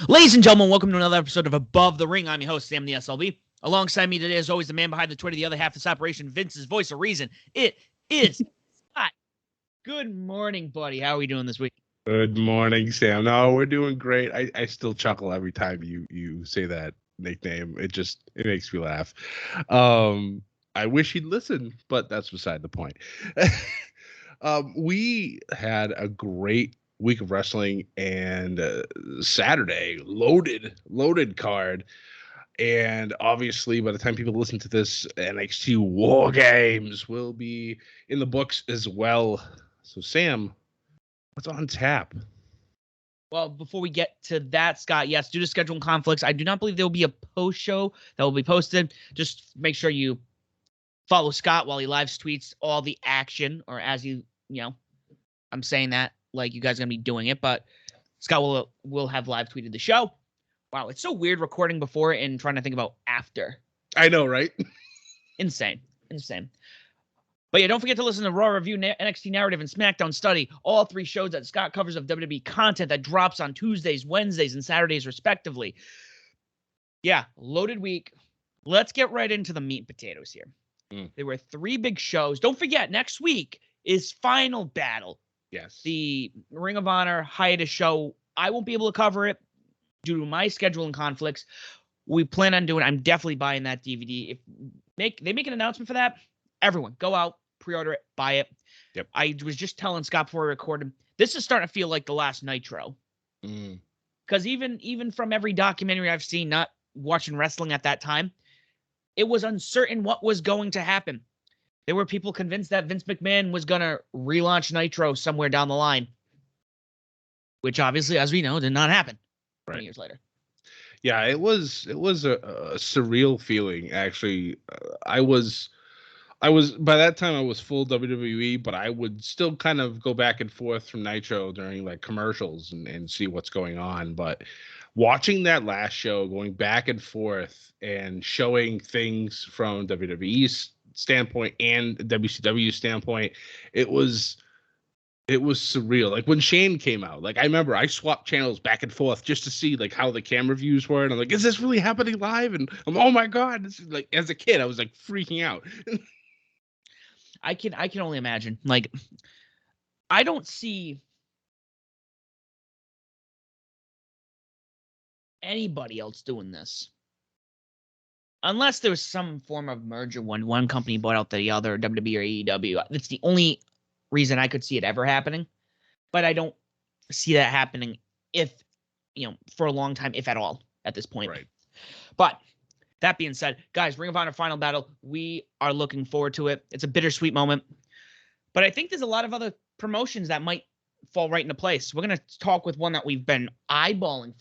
Ladies and gentlemen, welcome to another episode of Above the Ring. I'm your host, Sam the SLB. Alongside me today, as always, the man behind the Twitter, the other half of this operation, Vince's voice of reason. It is Scott. Good morning, buddy. How are we doing this week? Good morning, Sam. No, we're doing great. I still chuckle every time you say that nickname. It makes me laugh. I wish he'd listen, but that's beside the point. We had a great week of wrestling and Saturday loaded card. And obviously, by the time people listen to this, NXT War Games will be in the books as well. So, Sam, what's on tap? Well, before we get to that, Scott, yes, due to scheduling conflicts, I do not believe there will be a post show that will be posted. Just make sure you follow Scott while he live tweets all the action, or as I'm saying that like you guys are going to be doing it, but Scott will have live tweeted the show. Wow, it's so weird recording before and trying to think about after. I know, right? Insane. But yeah, don't forget to listen to Raw Review, NXT Narrative, and SmackDown Study, all three shows that Scott covers of WWE content that drops on Tuesdays, Wednesdays, and Saturdays, respectively. Yeah, loaded week. Let's get right into the meat and potatoes here. There were three big shows. Don't forget, next week is Final Battle. Yes. The Ring of Honor hiatus show. I won't be able to cover it due to my scheduling conflicts. We plan on doing. I'm definitely buying that DVD. If they make an announcement for that, everyone go out, pre-order it, buy it. Yep. I was just telling Scott before we recorded. This is starting to feel like the last Nitro. Because even from every documentary I've seen, not watching wrestling at that time, it was uncertain what was going to happen. There were people convinced that Vince McMahon was going to relaunch Nitro somewhere down the line, which obviously, as we know, did not happen 20 years later. Yeah, it was a surreal feeling, actually. I was by that time I was full WWE, but I would still kind of go back and forth from Nitro during like commercials and see what's going on. But watching that last show, going back and forth and showing things from WWE's standpoint and WCW standpoint, it was surreal. Like when Shane came out, like I remember I swapped channels back and forth just to see like how the camera views were, and I'm like, is this really happening live? And I'm, oh my god, this is like, as a kid I was like freaking out. I can only imagine. Like, I don't see anybody else doing this unless there's some form of merger when one company bought out the other, WWE or AEW. That's the only reason I could see it ever happening. But I don't see that happening for a long time, if at all, at this point. Right. But that being said, guys, Ring of Honor Final Battle, we are looking forward to it. It's a bittersweet moment. But I think there's a lot of other promotions that might fall right into place. We're going to talk with one that we've been eyeballing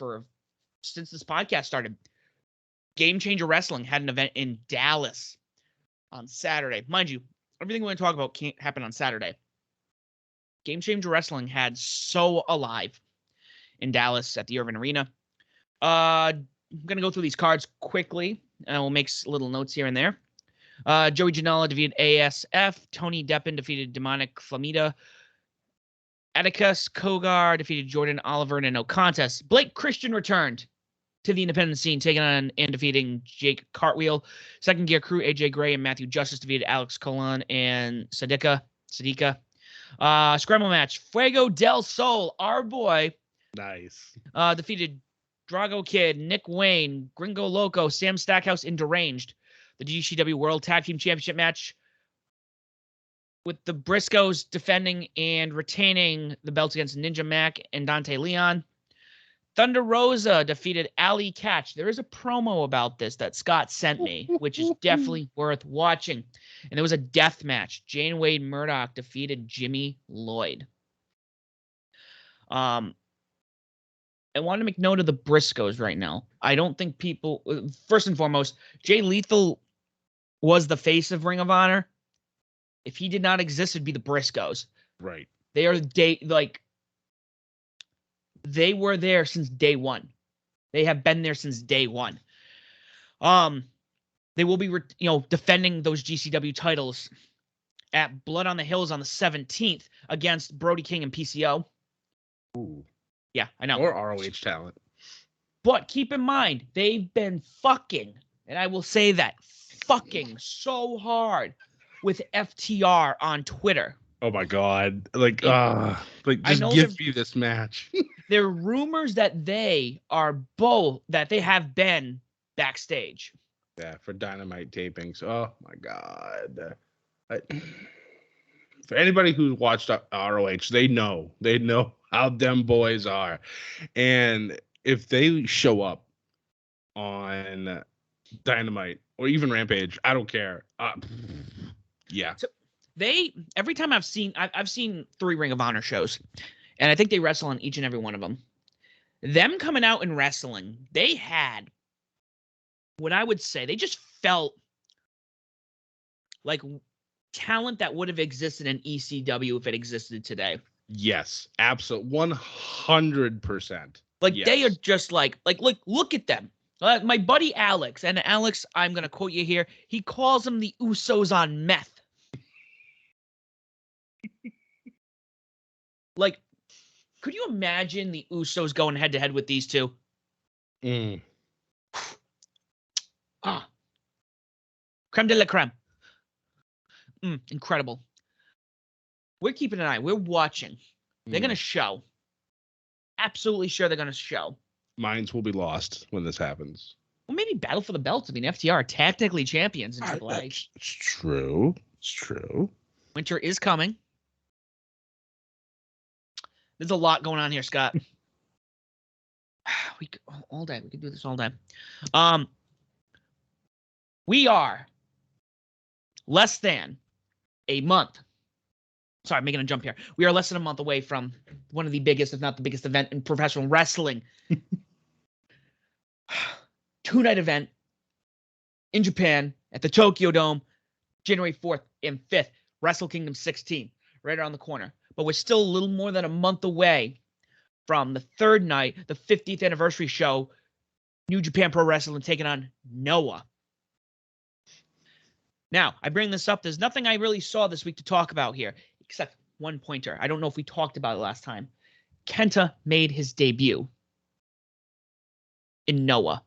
since this podcast started. Game Changer Wrestling had an event in Dallas on Saturday. Mind you, everything we're going to talk about can't happen on Saturday. Game Changer Wrestling had So Alive in Dallas at the Irving Arena. I'm going to go through these cards quickly, and we'll make little notes here and there. Joey Janela defeated ASF. Tony Deppen defeated Demonic Flamita. Atticus Kogar defeated Jordan Oliver in a no contest. Blake Christian returned to the independent scene, taking on and defeating Jake Cartwheel. Second Gear Crew, AJ Gray and Matthew Justice defeated Alex Colon and Sadika. Scramble match. Fuego del Sol, our boy. Nice. Defeated Drago Kid, Nick Wayne, Gringo Loco, Sam Stackhouse, and Deranged. The GCW World Tag Team Championship match with the Briscoes defending and retaining the belts against Ninja Mac and Dante Leon. Thunder Rosa defeated Ali Catch. There is a promo about this that Scott sent me, which is definitely worth watching. And there was a death match. Jane Wade Murdoch defeated Jimmy Lloyd. I want to make note of the Briscoes right now. I don't think people... First and foremost, Jay Lethal was the face of Ring of Honor. If he did not exist, it'd be the Briscoes. Right. They are they were there since day one. They have been there since day one. They will be, defending those GCW titles at Blood on the Hills on the 17th against Brody King and PCO. Ooh. Yeah, I know. Or ROH talent. But keep in mind, they've been fucking, and I will say that, fucking so hard with FTR on Twitter. Oh my God. Like I just know give me this match. there are rumors that they have been backstage. Yeah, for Dynamite tapings. Oh my God. For anybody who's watched ROH, they know how them boys are. And if they show up on Dynamite or even Rampage, I don't care. Yeah. So every time I've seen 3 Ring of Honor shows, and I think they wrestle on each and every one of them. Them coming out and wrestling, they had what I would say, they just felt like talent that would have existed in ECW if it existed today. Yes, absolutely, 100%. Like yes. They are just like look at them. My buddy Alex, and Alex, I'm gonna quote you here. He calls them the Usos on meth. Like, could you imagine the Usos going head to head with these two? Creme de la creme. Incredible. We're keeping an eye. We're watching. They're going to show. Absolutely sure they're going to show. Minds will be lost when this happens. Well, maybe battle for the belts. I mean, FTR are technically champions in Triple A. It's true. It's true. Winter is coming. There's a lot going on here, Scott. We could, all day. We could do this all day. We are less than a month. Sorry, I'm making a jump here. We are less than a month away from one of the biggest, if not the biggest event in professional wrestling. 2-night event in Japan at the Tokyo Dome, January 4th and 5th, Wrestle Kingdom 16, right around the corner. But we're still a little more than a month away from the 3rd night, the 50th anniversary show, New Japan Pro Wrestling taking on Noah. Now, I bring this up. There's nothing I really saw this week to talk about here, except one pointer. I don't know if we talked about it last time. Kenta made his debut in Noah.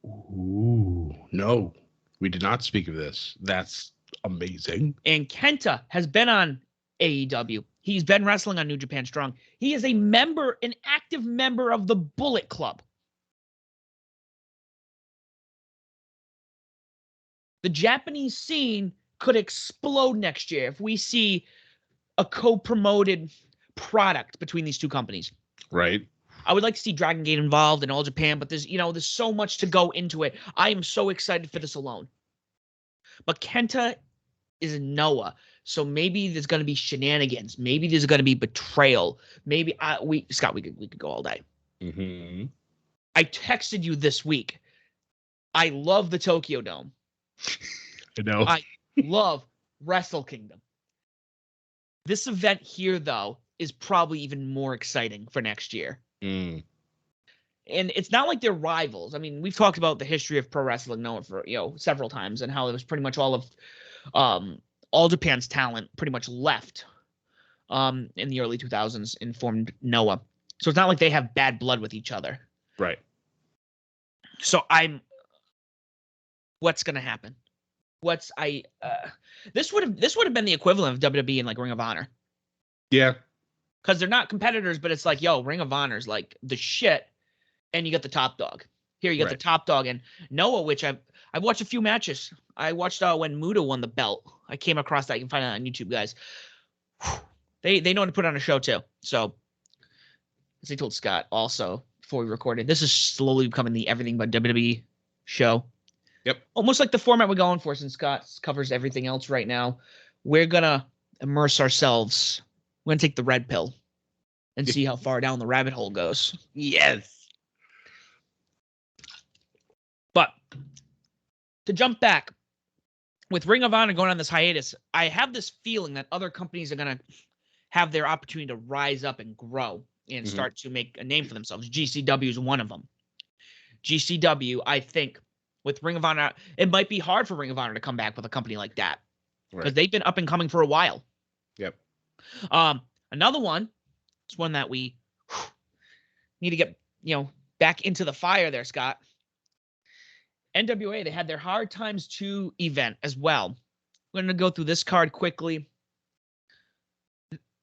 Ooh, no. We did not speak of this. That's amazing. And Kenta has been on AEW. He's been wrestling on New Japan Strong. He is an active member of the Bullet Club. The Japanese scene could explode next year if we see a co-promoted product between these two companies. Right. I would like to see Dragon Gate involved in All Japan, but there's so much to go into it. I am so excited for this alone. But Kenta is Noah, so maybe there's going to be shenanigans. Maybe there's going to be betrayal. Maybe Scott, we could go all day. Mm-hmm. I texted you this week. I love the Tokyo Dome. I know. I love Wrestle Kingdom. This event here, though, is probably even more exciting for next year. Mm. And it's not like they're rivals. I mean, we've talked about the history of pro wrestling Noah for several times, and how it was pretty much all of All Japan's talent pretty much left in the early 2000s and formed Noah. So it's not like they have bad blood with each other. Right. So what's going to happen? This would have been the equivalent of WWE and like Ring of Honor. Yeah. Because they're not competitors, but it's like, Ring of Honor's like the shit, and you got the top dog. Here you got the top dog and Noah, which I've watched a few matches. I watched when Muda won the belt. I came across that. You can find it on YouTube, guys. They know how to put on a show too. So, as I told Scott also before we recorded, this is slowly becoming the Everything But WWE show. Yep. Almost like the format we're going for, since Scott covers everything else right now. We're gonna immerse ourselves. We're going to take the red pill and see how far down the rabbit hole goes. Yes. But to jump back, with Ring of Honor going on this hiatus, I have this feeling that other companies are going to have their opportunity to rise up and grow and start to make a name for themselves. GCW is one of them. GCW, I think, with Ring of Honor, it might be hard for Ring of Honor to come back with a company like that. Because they've been up and coming for a while. Yep. Another one, it's one that we need to get, back into the fire there, Scott. NWA, they had their Hard Times 2 event as well. We're going to go through this card quickly.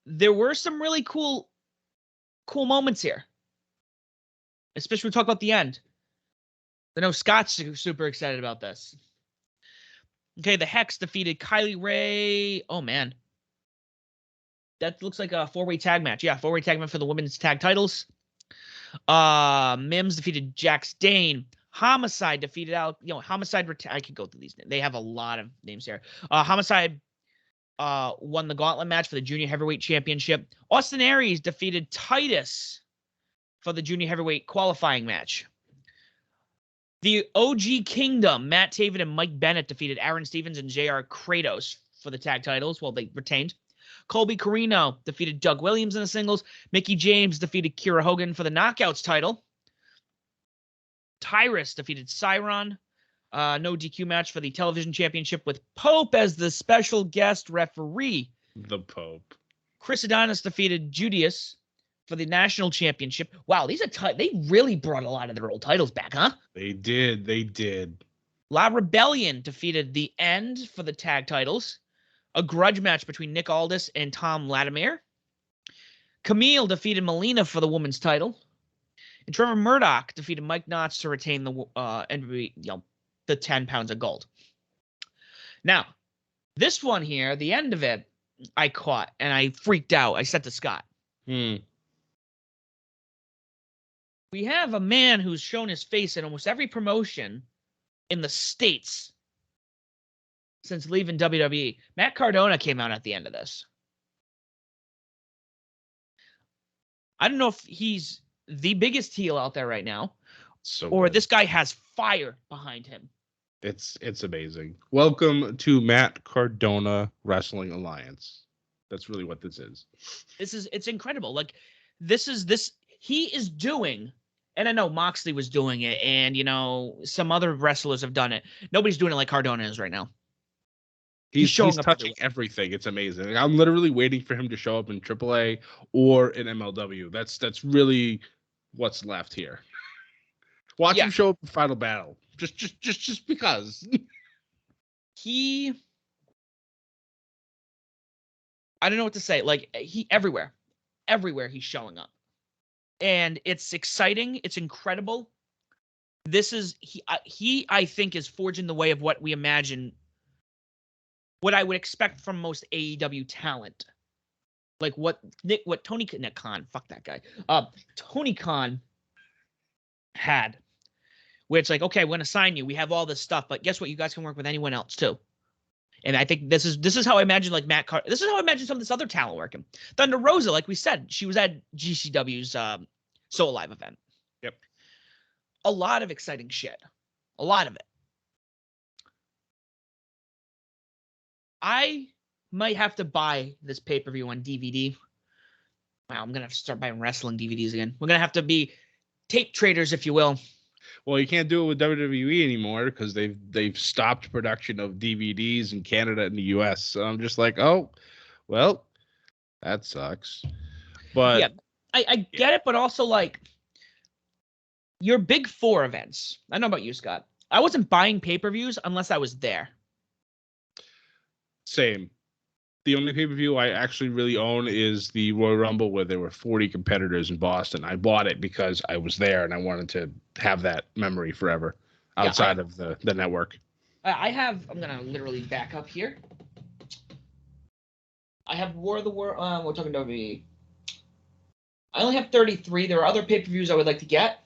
There were some really cool moments here. Especially we talk about the end. I know Scott's super excited about this. Okay, the Hex defeated Kylie Ray. Oh, man. That looks like a 4-way tag match. Yeah, 4-way tag match for the women's tag titles. Mims defeated Jax Dane. Homicide defeated out. Homicide. I could go through these names. They have a lot of names here. Homicide won the gauntlet match for the Junior Heavyweight Championship. Austin Aries defeated Titus for the Junior Heavyweight qualifying match. The OG Kingdom, Matt Taven and Mike Bennett defeated Aaron Stevens and JR Kratos for the tag titles. Well, they retained. Colby Carino defeated Doug Williams in the singles. Mickey James defeated Kira Hogan for the Knockouts title. Tyrus defeated Cyron. No DQ match for the television championship with Pope as the special guest referee. The Pope. Chris Adonis defeated Judas for the national championship. Wow, these are they really brought a lot of their old titles back, huh? They did. La Rebellion defeated The End for the tag titles. A grudge match between Nick Aldis and Tom Latimer. Camille defeated Melina for the women's title. And Trevor Murdoch defeated Mike Knotts to retain the the 10 pounds of gold. Now, this one here, the end of it, I caught and I freaked out. I said to Scott, we have a man who's shown his face in almost every promotion in the States since leaving WWE. Matt Cardona came out at the end of this. I don't know if he's the biggest heel out there right now, or this guy has fire behind him. It's amazing. Welcome to Matt Cardona Wrestling Alliance. That's really what this is. It's incredible. Like he is doing, and I know Moxley was doing it, and some other wrestlers have done it. Nobody's doing it like Cardona is right now. He's touching everything. It's amazing. I'm literally waiting for him to show up in AAA or in MLW. That's really what's left here. Watch him show up in Final Battle. Just because. I don't know what to say. Like everywhere he's showing up. And it's exciting. It's incredible. This is he I think is forging the way of what we imagine, what I would expect from most AEW talent. Like what Tony Khan, fuck that guy. Tony Khan had, where it's like, okay, we're gonna sign you. We have all this stuff, but guess what? You guys can work with anyone else too. And I think this is how I imagine like this is how I imagine some of this other talent working. Thunder Rosa, like we said, she was at GCW's Soul Alive event. Yep. A lot of exciting shit. A lot of it. I might have to buy this pay-per-view on DVD. Wow, I'm going to have to start buying wrestling DVDs again. We're going to have to be tape traders, if you will. Well, you can't do it with WWE anymore because they've stopped production of DVDs in Canada and the US. So I'm just like, oh, well, that sucks. But yeah, I get it, but also like your big four events. I know about you, Scott. I wasn't buying pay-per-views unless I was there. Same. The only pay-per-view I actually really own is the Royal Rumble where there were 40 competitors in Boston. I bought it because I was there and I wanted to have that memory forever outside of the network. I'm going to literally back up here. I have War of the World. We're talking WWE. I only have 33. There are other pay-per-views I would like to get.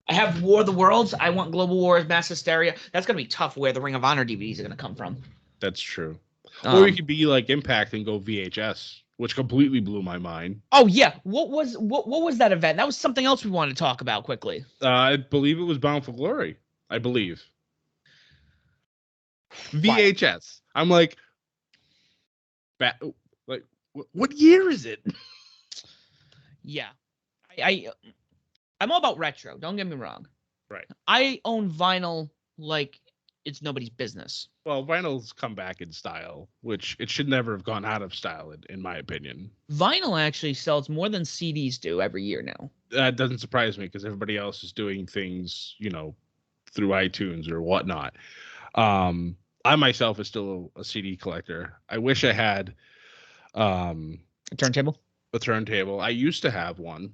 I have War of the Worlds. I want Global Wars, Mass Hysteria. That's going to be tough where the Ring of Honor DVDs are going to come from. That's true. Or you could be like Impact and go VHS, which completely blew my mind. Oh yeah, what was that event? That was something else we wanted to talk about quickly. I believe it was Bound for Glory. I believe VHS. I'm like, what year is it? Yeah, I'm all about retro. Don't get me wrong. Right. I own vinyl like it's nobody's business. Well, vinyl's come back in style, which it should never have gone out of style, in my opinion. Vinyl actually sells more than CDs do every year now. That doesn't surprise me because everybody else is doing things, through iTunes or whatnot. I myself is still a CD collector. I wish I had A turntable? a turntable. I used to have one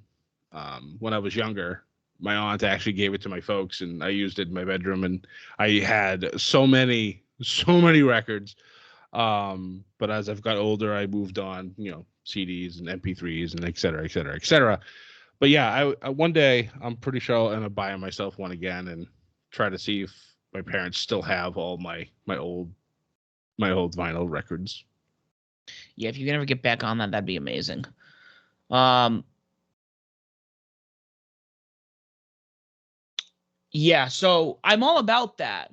when I was younger. My aunt actually gave it to my folks, and I used it in my bedroom, and I had so many records. But as I've got older, I moved on, CDs and MP3s and et cetera, et cetera, et cetera. But yeah, I one day I'm pretty sure I'm gonna buy myself one again and try to see if my parents still have all my old vinyl records. Yeah, if you can ever get back on that, that'd be amazing. Yeah, so I'm all about that.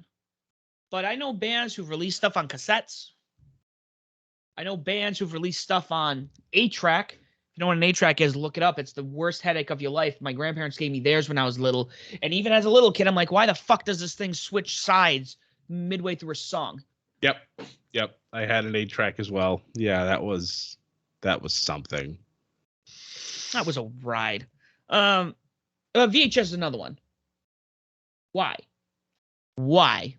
But I know bands who've released stuff on cassettes. I know bands who've released stuff on 8-track. If you know what an 8-track is, look it up. It's the worst headache of your life. My grandparents gave me theirs when I was little. And even as a little kid, I'm like, why the fuck does this thing switch sides midway through a song? Yep. I had an 8-track as well. Yeah, that was something. That was a ride. VHS is another one. Why? Why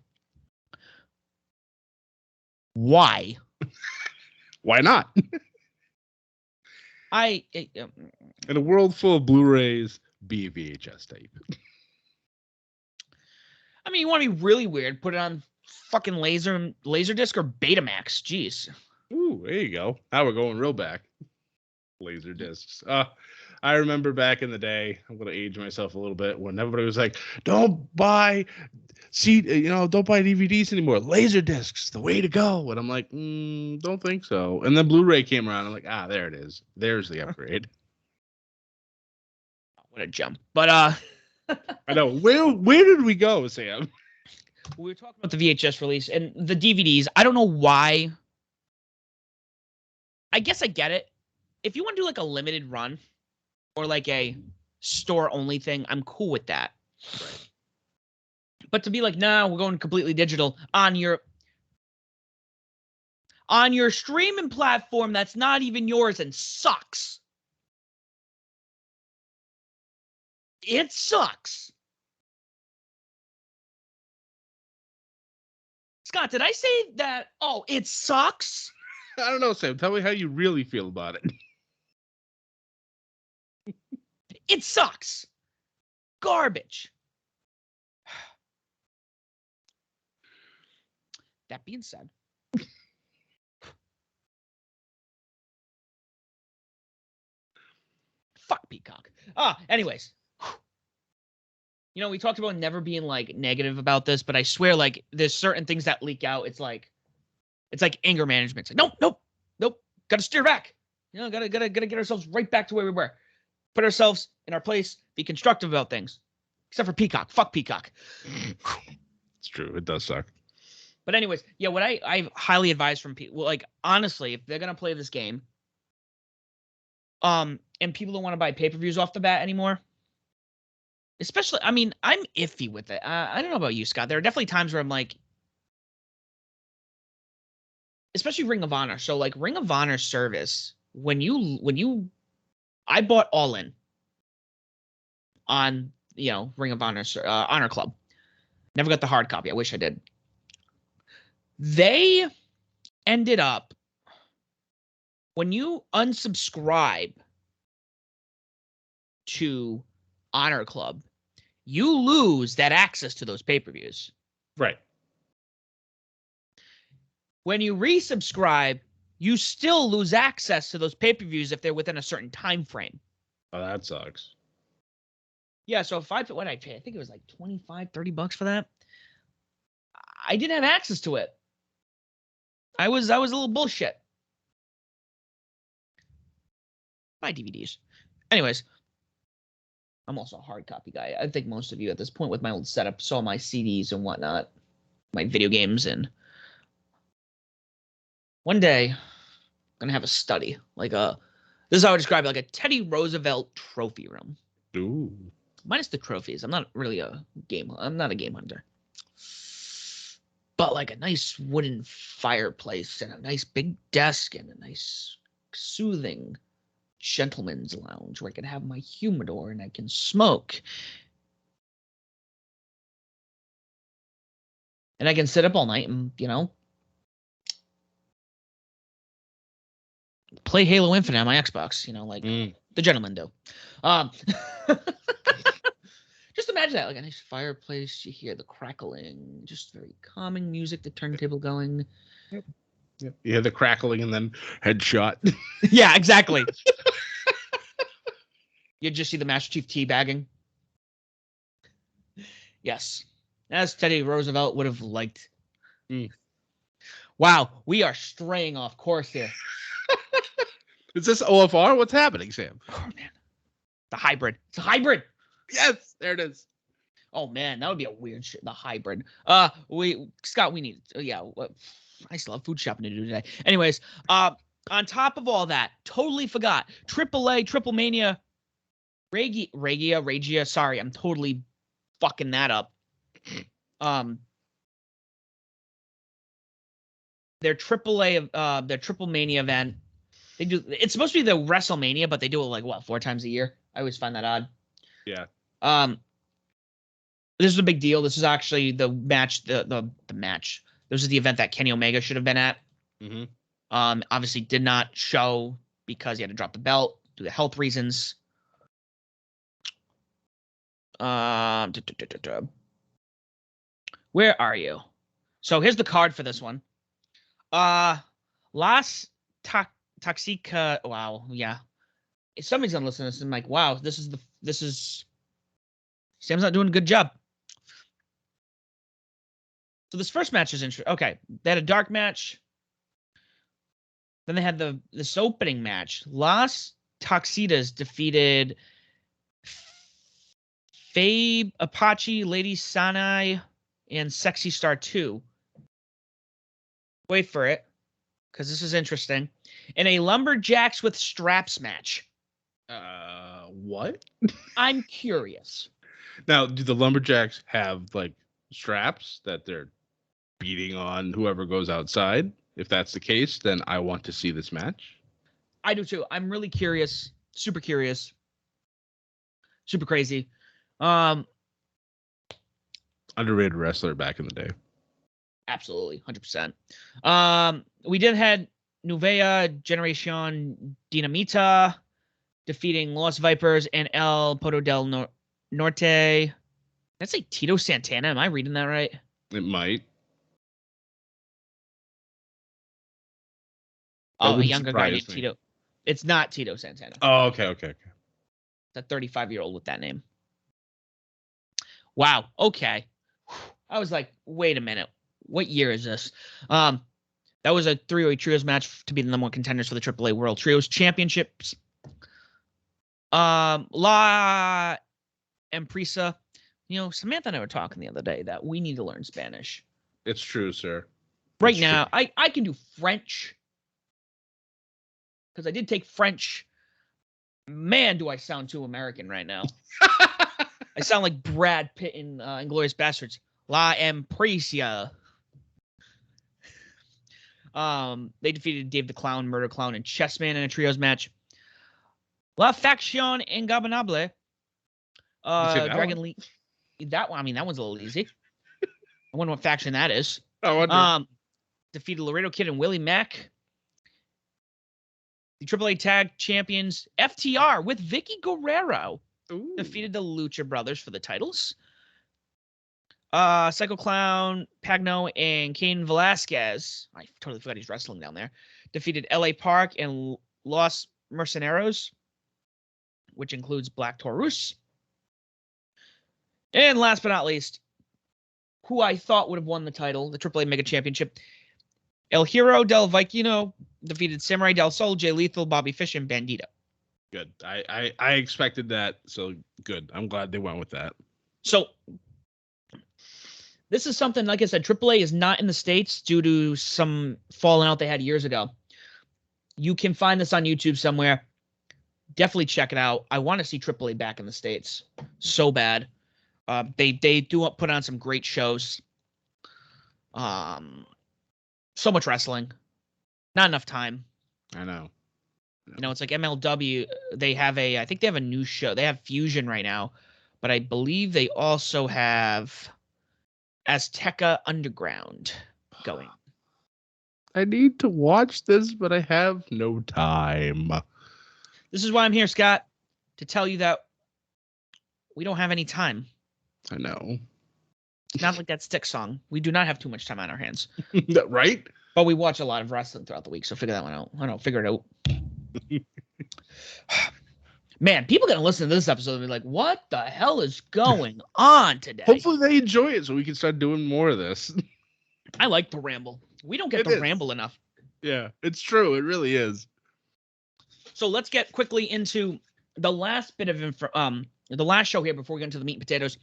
not? In a world full of Blu-rays, be a VHS tape. I mean, you want to be really weird, put it on fucking Laserdisc or Betamax. Jeez. Ooh, there you go. Now we're going real back. Laserdiscs. I remember back in the day, I'm going to age myself a little bit, when everybody was like, don't buy DVDs anymore. Laserdiscs, the way to go. And I'm like, don't think so. And then Blu-ray came around. I'm like, there it is. There's the upgrade. What a jump. But I know. Where did we go, Sam? We were talking about the VHS release and the DVDs. I don't know why. I guess I get it. If you want to do like a limited run or like a store-only thing, I'm cool with that. Right. But to be like, nah, we're going completely digital on your streaming platform that's not even yours and sucks. It sucks. Scott, did I say that? Oh, it sucks? I don't know, Sam. Tell me how you really feel about it. It sucks. Garbage. That being said, fuck Peacock. Anyways. We talked about never being like negative about this, but I swear, like, there's certain things that leak out. It's like anger management. It's like, nope. Gotta steer back. Gotta get ourselves right back to where we were. Put ourselves in our place, be constructive about things. Except for Peacock. Fuck Peacock. It's true. It does suck. But anyways, yeah, what I highly advise from people, like, honestly, if they're going to play this game, and people don't want to buy pay-per-views off the bat anymore, especially, I mean, I'm iffy with it. I don't know about you, Scott. There are definitely times where I'm like, especially Ring of Honor. So like Ring of Honor service, I bought All In on, Ring of Honor, Honor Club. Never got the hard copy. I wish I did. They ended up, when you unsubscribe to Honor Club, you lose that access to those pay-per-views. Right. When you resubscribe, you still lose access to those pay-per-views if they're within a certain time frame. Oh, that sucks. Yeah, so if I think it was like $25-$30 for that. I didn't have access to it. I was a little bullshit. Buy DVDs. Anyways, I'm also a hard copy guy. I think most of you at this point with my old setup saw my CDs and whatnot, my video games, and one day I'm gonna have a study, this is how I describe it, like a Teddy Roosevelt trophy room. Ooh. Minus the trophies. I'm not a game hunter. but like a nice wooden fireplace and a nice big desk and a nice soothing gentleman's lounge where I can have my humidor and I can smoke. And I can sit up all night and, play Halo Infinite on my Xbox, like the gentlemen do. Just imagine that, like a nice fireplace. You hear the crackling, just very calming music, the turntable going. Yep. You hear the crackling and then headshot. Yeah, exactly. You just see the Master Chief teabagging. Yes. As Teddy Roosevelt would have liked. Wow, we are straying off course here. Is this OFR? What's happening, Sam? Oh, man. The hybrid. It's a hybrid. Yes, there it is. Oh, man, that would be a weird shit. The hybrid. Scott, we need. I still have food shopping to do today. Anyways, on top of all that, totally forgot. AAA, Triplemania, Regia. Sorry, I'm totally fucking that up. Their AAA, their Triplemania event. They do. It's supposed to be the WrestleMania, but they do it like 4 times a year. I always find that odd. Yeah. This is a big deal. This is actually the match. The match. This is the event that Kenny Omega should have been at. Mm-hmm. Obviously did not show because he had to drop the belt due to health reasons. Where are you? So here's the card for this one. Las Toxica. Wow. Yeah. If somebody's gonna listen to this, I'm like, wow, this is Sam's not doing a good job. So this first match is interesting. Okay, they had a dark match. Then they had this opening match. Las Toxidas defeated Fabe, Apache, Lady Sanai, and Sexy Star 2. Wait for it, because this is interesting. In a Lumberjacks with Straps match. What? I'm curious. Now, do the Lumberjacks have like straps that they're beating on whoever goes outside? If that's the case, then I want to see this match. I do too. I'm really curious. Super curious. Super crazy. Underrated wrestler back in the day. Absolutely. 100%. We did had Nuvea Generacion Dinamita defeating Los Vipers and El Poto del Norte. That's like Tito Santana. Am I reading that right? It might. Oh, a younger guy named Tito. It's not Tito Santana. Oh, okay. It's a 35-year-old with that name. Wow. Okay. I was like, wait a minute. What year is this? That was a 3-way trios match to be the number 1 contenders for the AAA World Trios Championships. La Empresa. Samantha and I were talking the other day that we need to learn Spanish. It's true, sir. Right now, I can do French. Because I did take French. Man, do I sound too American right now. I sound like Brad Pitt in Inglourious Bastards. La Empresa. They defeated Dave the Clown, Murder Clown, and Chessman in a trios match. La Faction Ingobernable. Dragon Lee. That one, that one's a little easy. I wonder what faction that is. I wonder. Defeated Laredo Kid and Willie Mack. The AAA Tag Champions FTR with Vicky Guerrero defeated the Lucha Brothers for the titles. Psycho Clown, Pagno, and Cain Velasquez. I totally forgot he's wrestling down there. Defeated LA Park and Los Mercenarios, which includes Black Taurus. And last but not least, who I thought would have won the title, the AAA Mega Championship, El Hero del Viquino defeated Samurai del Sol, Jay Lethal, Bobby Fish, and Bandito. Good. I expected that, so good. I'm glad they went with that. So this is something, like I said, AAA is not in the States due to some falling out they had years ago. You can find this on YouTube somewhere. Definitely check it out. I want to see AAA back in the States so bad. They do put on some great shows. So much wrestling, not enough time. I know. You know, it's like MLW. I think they have a new show. They have Fusion right now, but I believe they also have Azteca Underground going. I need to watch this, but I have no time. This is why I'm here, Scott, to tell you that we don't have any time. I know. Not like that Stick song. We do not have too much time on our hands. Right? But we watch a lot of wrestling throughout the week, so figure that one out. I don't know, figure it out. Man, people are going to listen to this episode and be like, what the hell is going on today? Hopefully they enjoy it so we can start doing more of this. I like the ramble. We don't get the ramble enough. Yeah, it's true. It really is. So let's get quickly into the last bit of the last show here before we get into the meat and potatoes.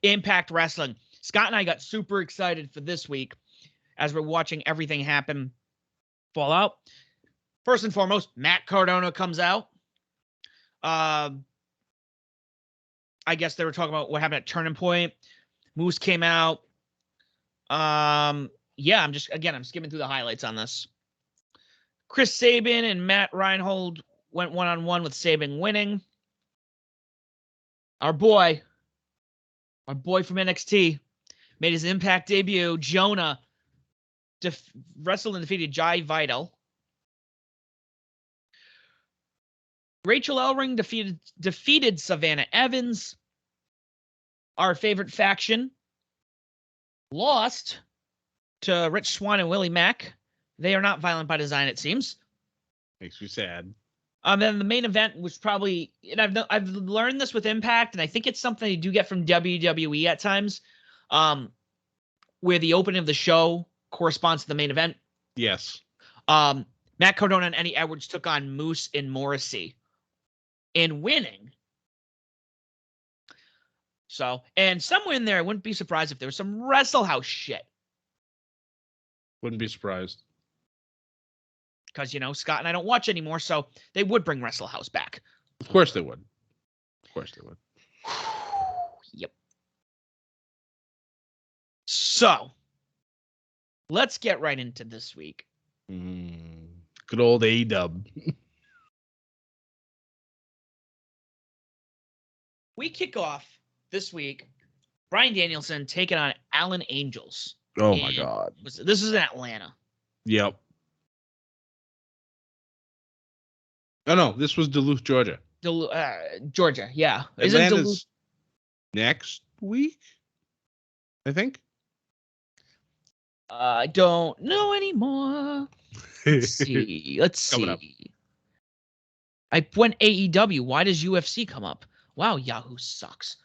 Impact Wrestling. Scott and I got super excited for this week as we're watching everything happen, fall out. First and foremost, Matt Cardona comes out. I guess they were talking about what happened at Turning Point. Moose came out. Yeah, I'm skimming through the highlights on this. Chris Sabin and Matt Reinhold went one-on-one with Sabin winning. Our boy from NXT made his Impact debut. Jonah wrestled and defeated Jai Vital. Rachel Ellering defeated Savannah Evans. Our favorite faction lost to Rich Swann and Willie Mack. They are not violent by design, it seems. Makes me sad. Then the main event was probably, and I've learned this with Impact, and I think it's something you do get from WWE at times, where the opening of the show corresponds to the main event. Yes. Matt Cardona and Eddie Edwards took on Moose and Morrissey in winning. So, and somewhere in there, I wouldn't be surprised if there was some Wrestle House shit. Wouldn't be surprised. Because, Scott and I don't watch anymore, so they would bring Wrestle House back. Of course they would. Of course they would. Yep. So, let's get right into this week. Good old A-Dub. We kick off this week, Bryan Danielson taking on Alan Angels. Oh, my God. This is in Atlanta. Yep. Oh, no, this was Duluth, Georgia. Georgia, yeah. Isn't Duluth next week? I think. I don't know anymore. Let's see. Coming up. I went AEW. Why does UFC come up? Wow, Yahoo sucks.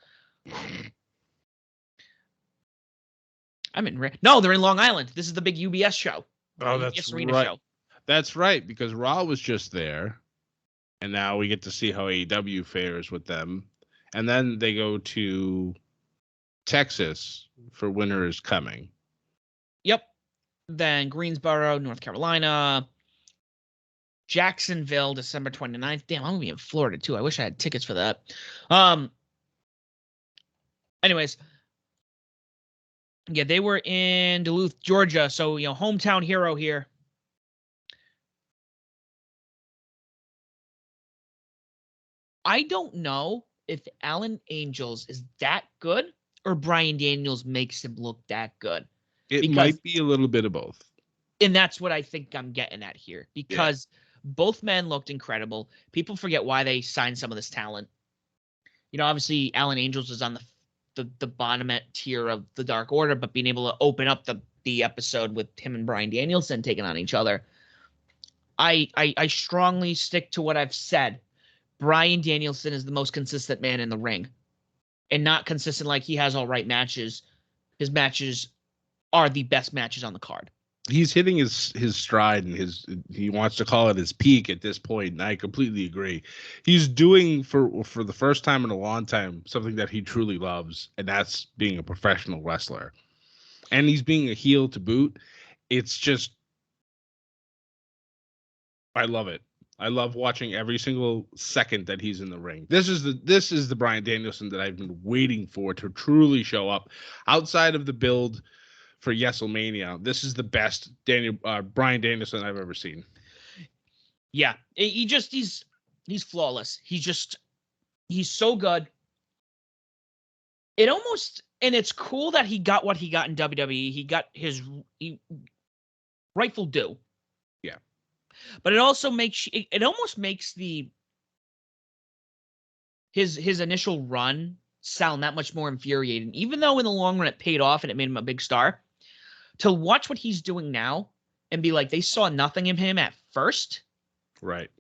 No, they're in Long Island. This is the big UBS show. Oh, that's right. Show. That's right, because Raw was just there. And now we get to see how AEW fares with them. And then they go to Texas for Winter is Coming. Yep. Then Greensboro, North Carolina. Jacksonville, December 29th. Damn, I'm going to be in Florida, too. I wish I had tickets for that. Anyways. Yeah, they were in Duluth, Georgia. So, hometown hero here. I don't know if Alan Angels is that good or Bryan Daniels makes him look that good. It might be a little bit of both. And that's what I think I'm getting at here. Because both men looked incredible. People forget why they signed some of this talent. Obviously, Alan Angels is on the bottom tier of the Dark Order, but being able to open up the episode with him and Bryan Danielson taking on each other, I strongly stick to what I've said. Bryan Danielson is the most consistent man in the ring, and not consistent like he has all right matches. His matches are the best matches on the card. He's hitting his stride and he wants to call it his peak at this point, and I completely agree. He's doing for the first time in a long time something that he truly loves, and that's being a professional wrestler. And he's being a heel to boot. It's just, I love it. I love watching every single second that he's in the ring. This is the Bryan Danielson that I've been waiting for to truly show up outside of the build for WrestleMania. This is the best Bryan Danielson I've ever seen. Yeah, he's flawless. He's so good. And it's cool that he got what he got in WWE. He got his rightful due. Yeah. But it almost makes his initial run sound that much more infuriating. Even though in the long run it paid off and it made him a big star, to watch what he's doing now and be like, they saw nothing in him at first. Right.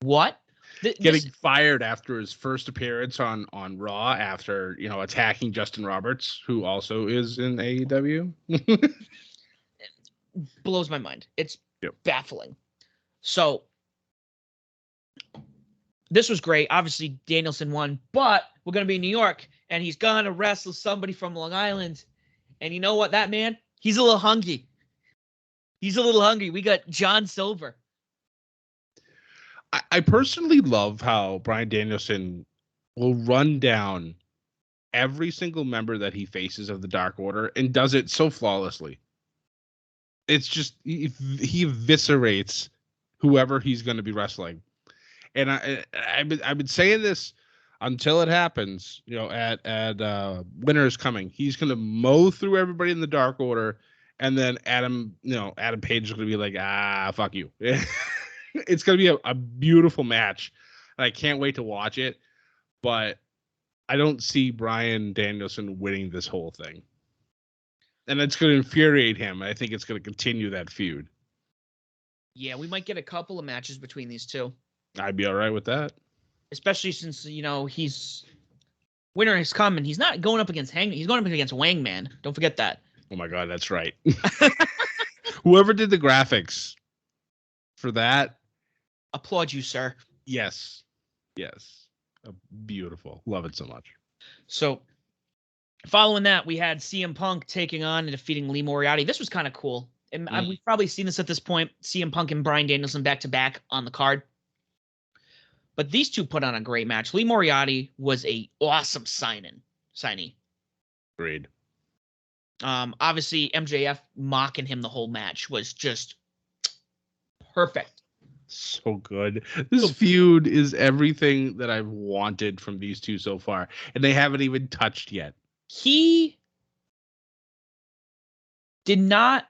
What? Getting fired after his first appearance on Raw after, attacking Justin Roberts, who also is in AEW. Blows my mind. It's baffling. So this was great. Obviously, Danielson won, but we're going to be in New York, and he's going to wrestle somebody from Long Island. And you know what, that man? He's a little hungry. We got John Silver. I personally love how Bryan Danielson will run down every single member that he faces of the Dark Order and does it so flawlessly. It's just he eviscerates whoever he's going to be wrestling. And I've been saying this until it happens, at Winter is Coming. He's going to mow through everybody in the Dark Order, and then Adam Page is going to be like, fuck you. It's going to be a beautiful match, and I can't wait to watch it. But I don't see Bryan Danielson winning this whole thing. And it's going to infuriate him. I think it's going to continue that feud. Yeah, we might get a couple of matches between these two. I'd be all right with that. Especially since, Winter has come, and he's not going up against Hangman. He's going up against Wangman. Don't forget that. Oh, my God, that's right. Whoever did the graphics for that. Applaud you, sir. Yes. Beautiful. Love it so much. So, following that, we had CM Punk taking on and defeating Lee Moriarty. This was kind of cool. And we've probably seen this at this point. CM Punk and Bryan Danielson back-to-back on the card. But these two put on a great match. Lee Moriarty was a awesome signee. Agreed. Obviously, MJF mocking him the whole match was just perfect. So good. This feud is everything that I've wanted from these two so far, and they haven't even touched yet. He did not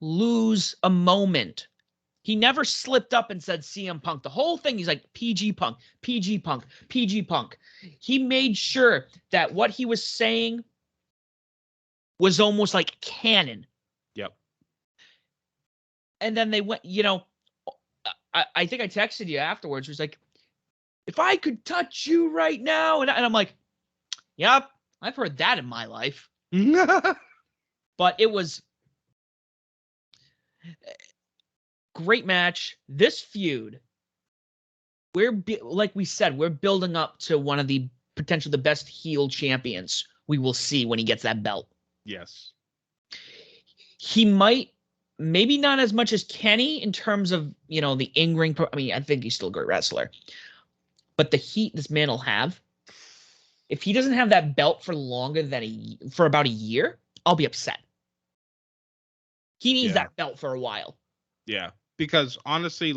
lose a moment. He never slipped up and said CM Punk. The whole thing, he's like, PG Punk, PG Punk, PG Punk. He made sure that what he was saying was almost like canon. Yep. And then they went, I think I texted you afterwards. It was like, if I could touch you right now. And I'm like, yep, I've heard that in my life. But it was great match. This feud, like we said, we're building up to one of the the best heel champions we will see when he gets that belt. Yes. He might, maybe not as much as Kenny in terms of, the in-ring. I think he's still a great wrestler. But the heat this man will have, if he doesn't have that belt for longer than for about a year, I'll be upset. He needs that belt for a while. Yeah, because honestly,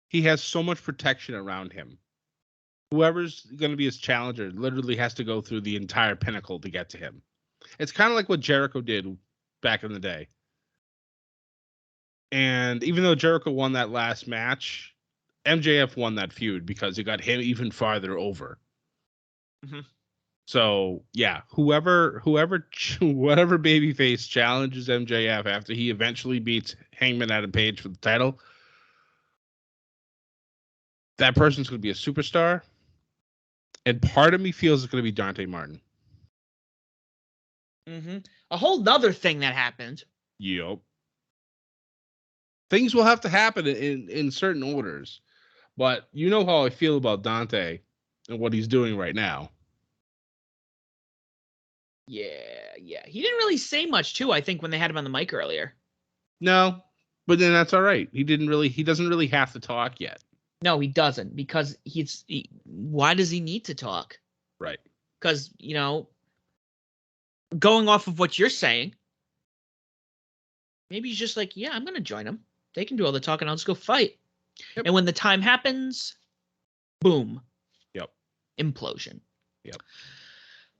he has so much protection around him. Whoever's going to be his challenger literally has to go through the entire pinnacle to get to him. It's kind of like what Jericho did back in the day. And even though Jericho won that last match, MJF won that feud because it got him even farther over. Mm-hmm. So yeah, whatever babyface challenges MJF after he eventually beats Hangman Adam Page for the title, that person's going to be a superstar. And part of me feels it's going to be Dante Martin. Mm-hmm. A whole nother thing that happened. Yep. Things will have to happen in certain orders. But you know how I feel about Dante and what he's doing right now. Yeah. He didn't really say much, too, I think, when they had him on the mic earlier. No, but then that's all right. He doesn't really have to talk yet. No, he doesn't, because why does he need to talk? Right. Because, going off of what you're saying, maybe he's just like, yeah, I'm going to join them. They can do all the talking. I'll just go fight. Yep. And when the time happens, boom. Yep. Implosion. Yep.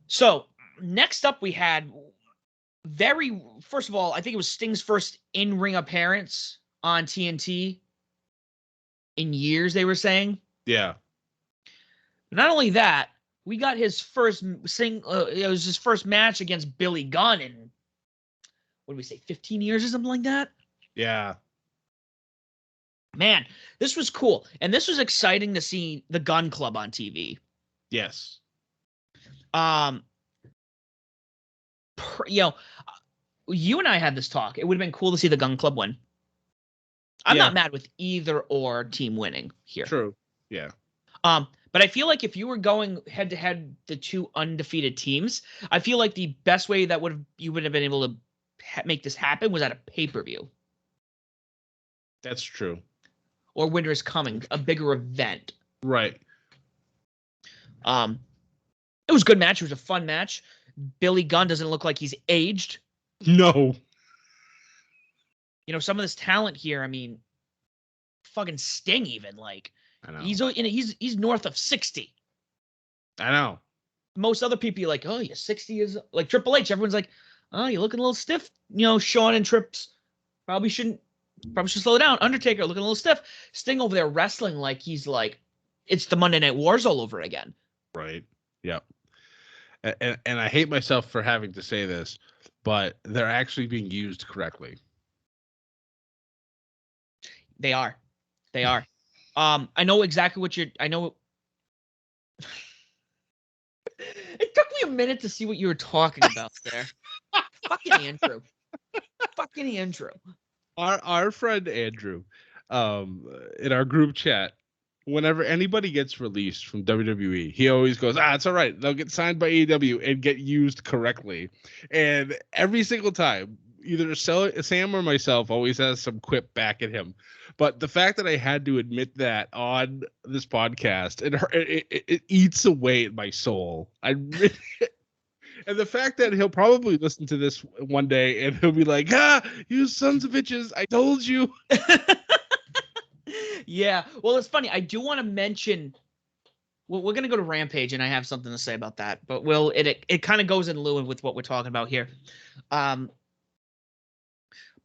So next up, we had first of all, I think it was Sting's first in-ring appearance on TNT in years, they were saying. Yeah. Not only that, we got his first it was his first match against Billy Gunn in, what did we say, 15 years or something like that? Yeah. Man, this was cool. And this was exciting to see the Gun Club on TV. Yes. You and I had this talk. It would have been cool to see the Gun Club win. I'm not mad with either or team winning here. True. Yeah. But I feel like if you were going head to head, the two undefeated teams, I feel like the best way that you would have been able to make this happen was at a pay-per-view. That's true. Or Winter is Coming, a bigger event. Right. It was a good match. It was a fun match. Billy Gunn doesn't look like he's aged. No. You know, some of this talent here, I mean, fucking Sting even, like, I know. he's north of 60. I know. Most other people, you're like, oh, you're 60 years old. Like Triple H, everyone's like, oh, you're looking a little stiff. You know, Shawn and Trips probably should slow down. Undertaker looking a little stiff. Sting over there wrestling like he's like, it's the Monday Night Wars all over again. Right. Yep. And I hate myself for having to say this, but they're actually being used correctly. They are. I know exactly what I know. It took me a minute to see what you were talking about there. Fucking Andrew. Our friend Andrew, in our group chat, whenever anybody gets released from WWE, he always goes, it's all right. They'll get signed by AEW and get used correctly. And every single time, either Sam or myself always has some quip back at him. But the fact that I had to admit that on this podcast, it eats away at my soul. And the fact that he'll probably listen to this one day and he'll be like, you sons of bitches, I told you. Yeah. Well, it's funny. I do want to mention, well, we're going to go to Rampage and I have something to say about that, but it kind of goes in lieu with what we're talking about here.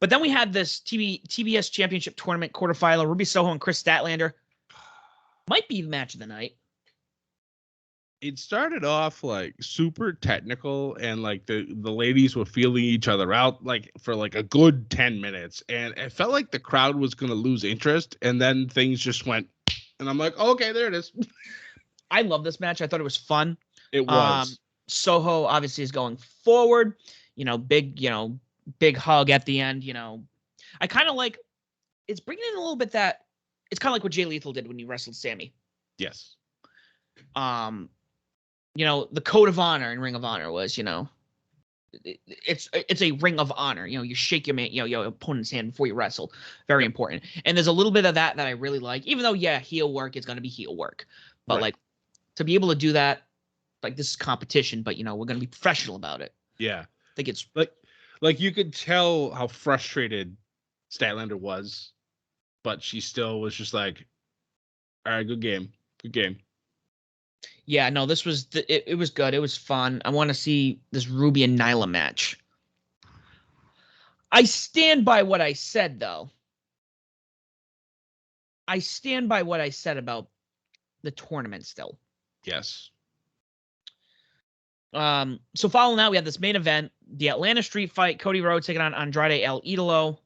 But then we had this TBS Championship Tournament quarterfinal. Ruby Soho and Chris Statlander. Might be the match of the night. It started off like super technical and like the ladies were feeling each other out like for like a good 10 minutes. And it felt like the crowd was going to lose interest. And then things just went. And I'm like, okay, there it is. I love this match. I thought it was fun. It was. Soho obviously is going forward. Big hug at the end, I kind of like, it's bringing in a little bit that, it's kind of like what Jay Lethal did when he wrestled Sammy. Yes. The code of honor in Ring of Honor was, it's a ring of honor. You shake your opponent's hand before you wrestle. Very important. And there's a little bit of that I really like, even though, heel work is going to be heel work. But like to be able to do that, like this is competition, but we're going to be professional about it. Yeah. I think it's like you could tell how frustrated Statlander was, but she still was just like, all right, good game. Yeah, no, this was it was good. It was fun. I want to see this Ruby and Nyla match. I stand by what I said, though. I stand by what I said about the tournament still. Yes. So following that, we had this main event, the Atlanta Street Fight, Cody Rhodes taking on Andrade El Idolo.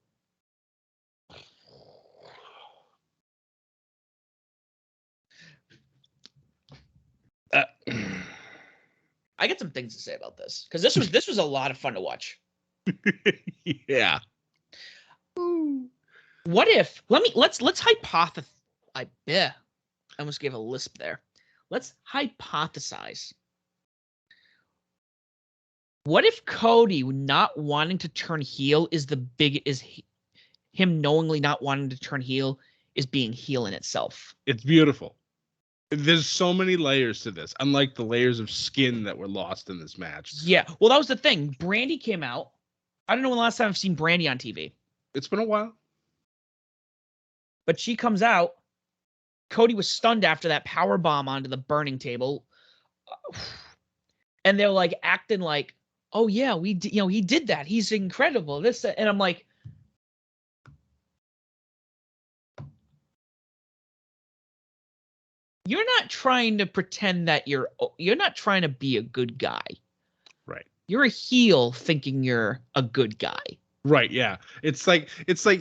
I get some things to say about this because this was a lot of fun to watch. Yeah. What if let's hypothesize. I almost gave a lisp there. Let's hypothesize. What if Cody not wanting to turn heel is him knowingly not wanting to turn heel is being heel in itself? It's beautiful. There's so many layers to this, unlike the layers of skin that were lost in this match. Yeah. Well, that was the thing. Brandy came out. I don't know when the last time I've seen Brandy on TV. It's been a while. But she comes out. Cody was stunned after that power bomb onto the burning table. And they're like acting like, oh yeah, he did that. He's incredible. This, and I'm like, you're not trying to pretend that you're not trying to be a good guy. Right. You're a heel thinking you're a good guy. Right, yeah. It's like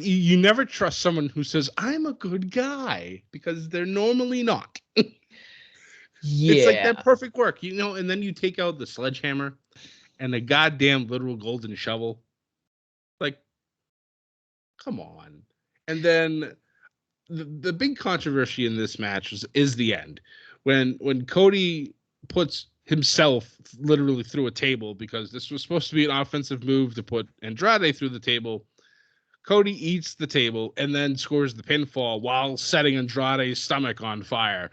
you never trust someone who says, I'm a good guy, because they're normally not. Yeah. It's like their perfect work, and then you take out the sledgehammer and the goddamn literal golden shovel. Like, come on. And then the big controversy in this match is the end. When Cody puts himself literally through a table, because this was supposed to be an offensive move to put Andrade through the table. Cody eats the table and then scores the pinfall while setting Andrade's stomach on fire.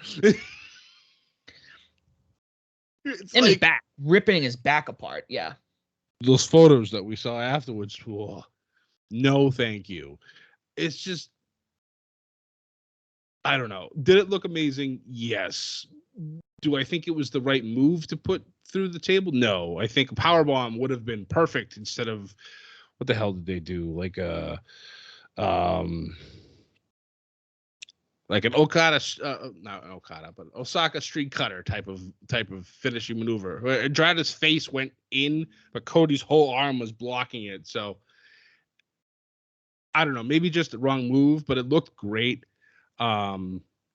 In his back, ripping his back apart. Yeah. Those photos that we saw afterwards, no thank you. It's just, I don't know. Did it look amazing? Yes. Do I think it was the right move to put through the table? No. I think a powerbomb would have been perfect instead of, what the hell did they do? Like an Okada, not an Okada, but Osaka street cutter type of finishing maneuver. Andrade's face went in, but Cody's whole arm was blocking it. So I don't know, maybe just the wrong move, but it looked great.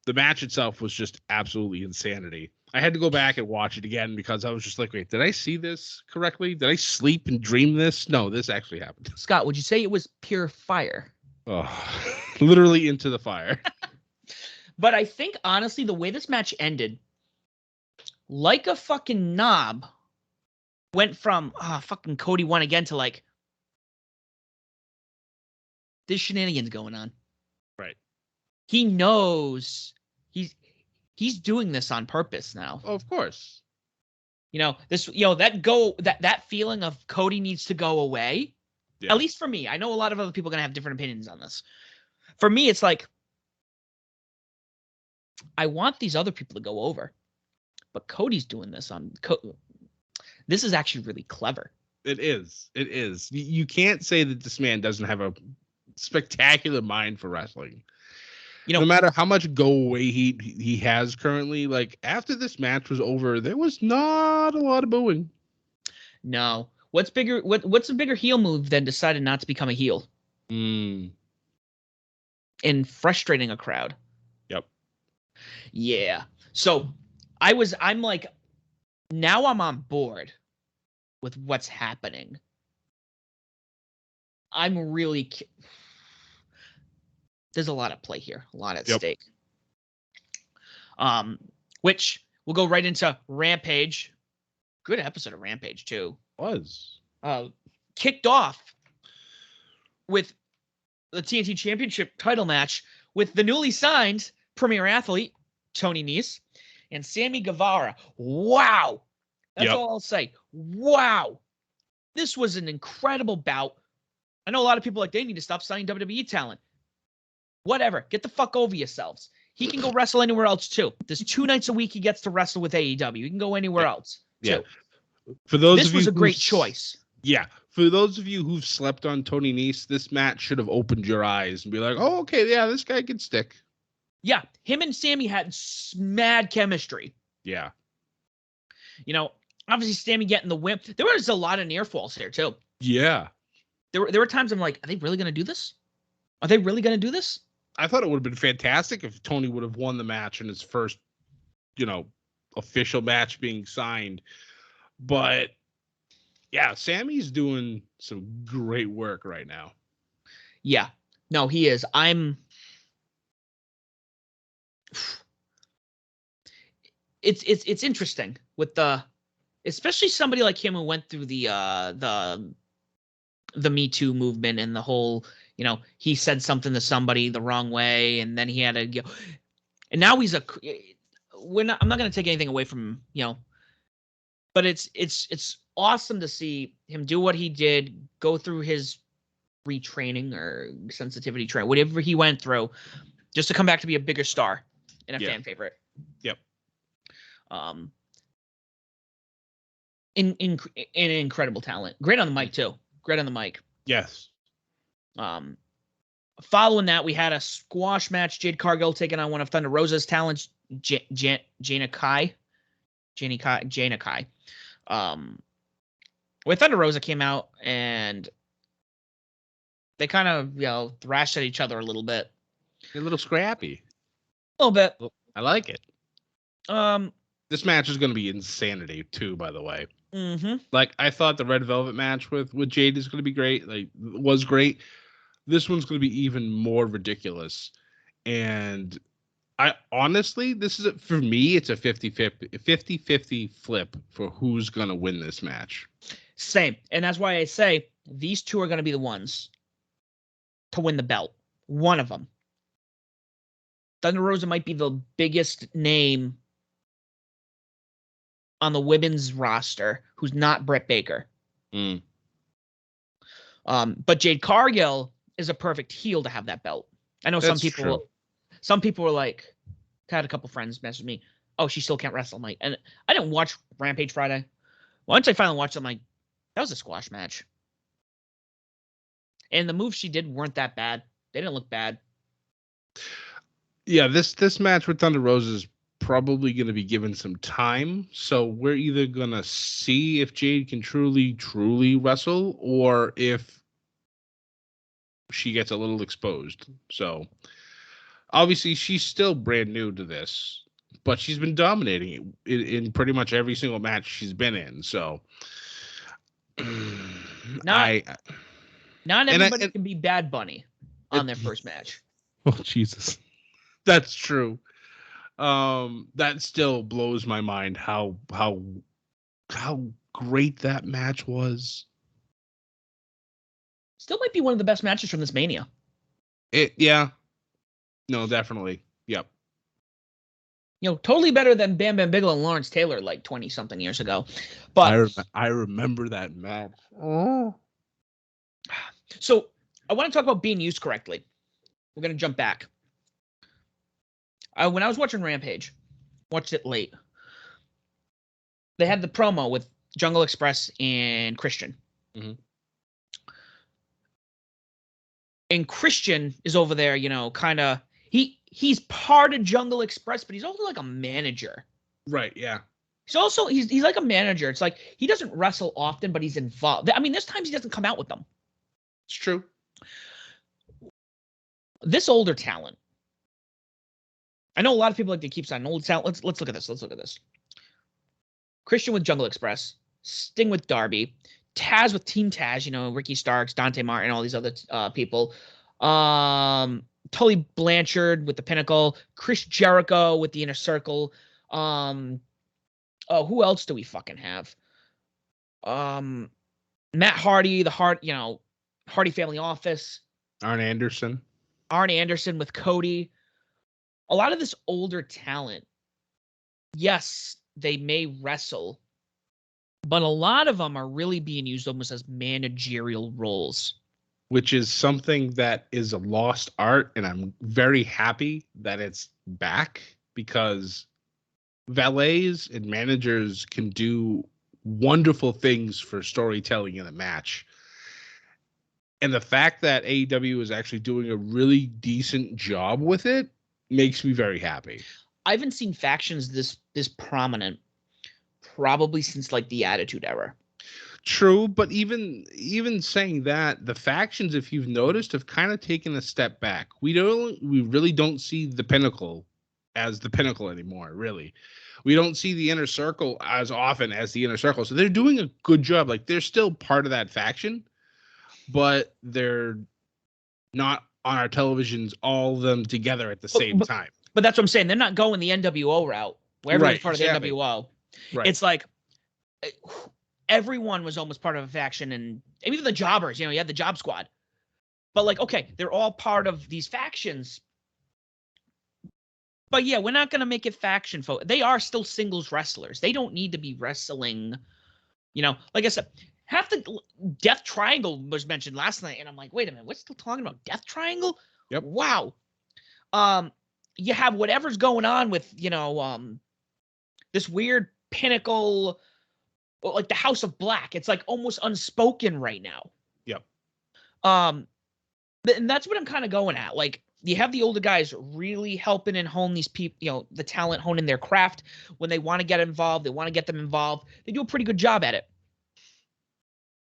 The match itself was just absolutely insanity. I had to go back and watch it again because I was just like, wait, did I see this correctly? Did I sleep and dream this? No, this actually happened. Scott, would you say it was pure fire? Oh, literally into the fire. But I think, honestly, the way this match ended, like a fucking knob, went from, fucking Cody won again to like, there's shenanigans going on. Right. He knows he's doing this on purpose now. Oh, of course. That feeling of Cody needs to go away. Yeah. At least for me. I know a lot of other people are going to have different opinions on this. For me, it's like, I want these other people to go over, but Cody's doing this on. This is actually really clever. It is. You can't say that this man doesn't have a spectacular mind for wrestling. No matter how much go away he has currently, like after this match was over, there was not a lot of booing. No. What's bigger? What's a bigger heel move than deciding not to become a heel? And frustrating a crowd. Yep. Yeah. So I'm like, now I'm on board with what's happening. I'm really. There's a lot at play here, a lot at stake. Which we'll go right into Rampage. Good episode of Rampage too. Was kicked off with the TNT Championship title match with the newly signed Premier Athlete Tony Nese and Sammy Guevara. Wow, that's all I'll say. Wow, this was an incredible bout. I know a lot of people they need to stop signing WWE talent. Whatever. Get the fuck over yourselves. He can go wrestle anywhere else, too. There's 2 nights a week he gets to wrestle with AEW. He can go anywhere else, too. Yeah. For those this of you was a great choice. Yeah. For those of you who've slept on Tony Nese, this match should have opened your eyes and be like, oh, okay, yeah, this guy can stick. Yeah. Him and Sammy had mad chemistry. Yeah. Obviously, Sammy getting the win. There was a lot of near falls here, too. Yeah. There were times I'm like, are they really going to do this? Are they really going to do this? I thought it would have been fantastic if Tony would have won the match in his first, official match being signed. But yeah, Sammy's doing some great work right now. Yeah. No, he is. It's interesting with especially somebody like him who went through the Me Too movement and the whole, he said something to somebody the wrong way and then he had to go. And now he's I'm not going to take anything away from, but it's awesome to see him do what he did, go through his retraining or sensitivity train, whatever he went through, just to come back to be a bigger star and a fan favorite. Yep. In incredible talent. Great on the mic too. Great on the mic. Yes. Following that, we had a squash match. Jade Cargill taking on one of Thunder Rosa's talents, Jaina Kai. Where Thunder Rosa came out and they kind of, thrashed at each other a little bit. A little scrappy. A little bit. I like it. This match is going to be insanity too, by the way. Mm-hmm. Like, I thought the Red Velvet match with Jade is going to be great. Was great. This one's going to be even more ridiculous. And I honestly, for me, it's a 50-50 flip for who's going to win this match. Same. And that's why I say these two are going to be the ones to win the belt. One of them. Thunder Rosa might be the biggest name on the women's roster who's not Britt Baker. But Jade Cargill is a perfect heel to have that belt. I know some people were like, I had a couple friends message me, oh, she still can't wrestle. I'm like, and I didn't watch Rampage Friday. Once I finally watched it, I'm like, that was a squash match. And the moves she did weren't that bad. They didn't look bad. Yeah, this match with Thunder Rosa is probably going to be given some time. So we're either going to see if Jade can truly wrestle or if she gets a little exposed. So obviously she's still brand new to this, but she's been dominating in pretty much every single match she's been in. So not everybody can be Bad Bunny on their first match. Oh, Jesus. That's true. That still blows my mind how great that match was. Still might be one of the best matches from this Mania. Yeah. No, definitely. Yep. Totally better than Bam Bam Bigelow and Lawrence Taylor like 20-something years ago. But I remember that match. Oh. So I want to talk about being used correctly. We're going to jump back. When I was watching Rampage, watched it late, they had the promo with Jungle Express and Christian. Mm-hmm. And Christian is over there, kind of, he's part of Jungle Express, but he's also like a manager. Right, yeah. He's like a manager. It's like he doesn't wrestle often, but he's involved. I mean, there's times he doesn't come out with them. It's true. This older talent, I know a lot of people like to keep signing old talent. Let's look at this. Christian with Jungle Express, Sting with Darby, Taz with Team Taz, Ricky Starks, Dante Martin, all these other people. Tully Blanchard with the Pinnacle, Chris Jericho with the Inner Circle. Who else do we fucking have? Matt Hardy, the Hardy Family Office. Arn Anderson with Cody. A lot of this older talent, yes, they may wrestle, but a lot of them are really being used almost as managerial roles. Which is something that is a lost art, and I'm very happy that it's back because valets and managers can do wonderful things for storytelling in a match. And the fact that AEW is actually doing a really decent job with it makes me very happy. I haven't seen factions this prominent probably since like the Attitude Era. True, but even saying that, the factions, if you've noticed, have kind of taken a step back. We really don't see the Pinnacle as the Pinnacle anymore, really. We don't see the Inner Circle as often as the Inner Circle. So they're doing a good job. Like, they're still part of that faction, but they're not on our televisions, all of them together at the same time. But that's what I'm saying. They're not going the NWO route where everyone's part of the NWO. Right. It's like everyone was almost part of a faction, and even the jobbers, you had the Job Squad. But like, okay, they're all part of these factions. But yeah, we're not gonna make it faction folk. They are still singles wrestlers. They don't need to be wrestling. Like I said, half the Death Triangle was mentioned last night, and I'm like, wait a minute, we're still talking about Death Triangle? Yep. Wow. You have whatever's going on with this weird Pinnacle, like the House of Black. It's like almost unspoken right now. Yep. And that's what I'm kind of going at. Like, you have the older guys really helping and hone these people, the talent, honing their craft. When they want to get involved, they want to get them involved. They do a pretty good job at it.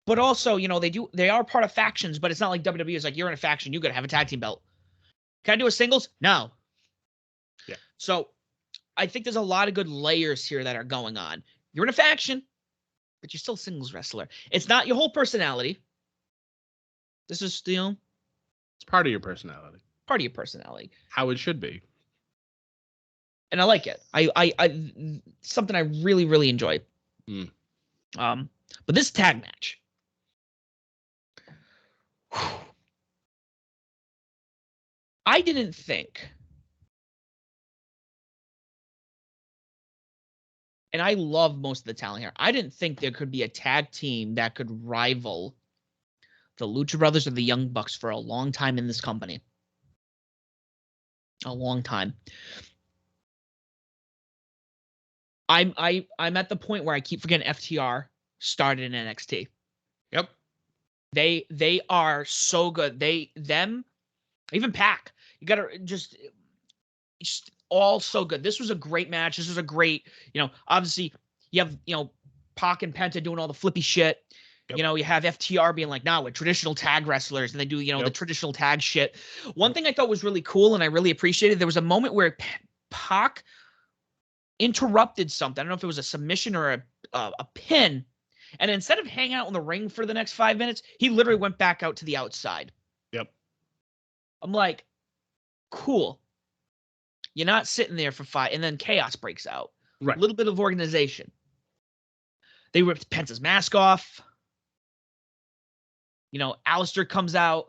But also, they are part of factions, but it's not like WWE is like, you're in a faction, you got to have a tag team belt. Can I do a singles? No. Yeah. So I think there's a lot of good layers here that are going on. You're in a faction, but you're still a singles wrestler. It's not your whole personality. This is, it's part of your personality. Part of your personality. How it should be. And I like it. I something I really, really enjoy. But this tag match. I didn't think, and I love most of the talent here, I didn't think there could be a tag team that could rival the Lucha Brothers or the Young Bucks for a long time in this company. A long time. I'm at the point where I keep forgetting FTR started in NXT. Yep. They are so good. Even Pac. You gotta just all so good. This was a great match. This was a great, obviously you have, Pac and Penta doing all the flippy shit. Yep. You have FTR being like, nah, we're traditional tag wrestlers, and they do, the traditional tag shit. One thing I thought was really cool and I really appreciated, there was a moment where Pac interrupted something. I don't know if it was a submission or a pin. And instead of hanging out in the ring for the next 5 minutes, he literally went back out to the outside. Yep. I'm like, cool. You're not sitting there for 5, and then chaos breaks out. Right. A little bit of organization. They ripped Penta's mask off. Alistair comes out.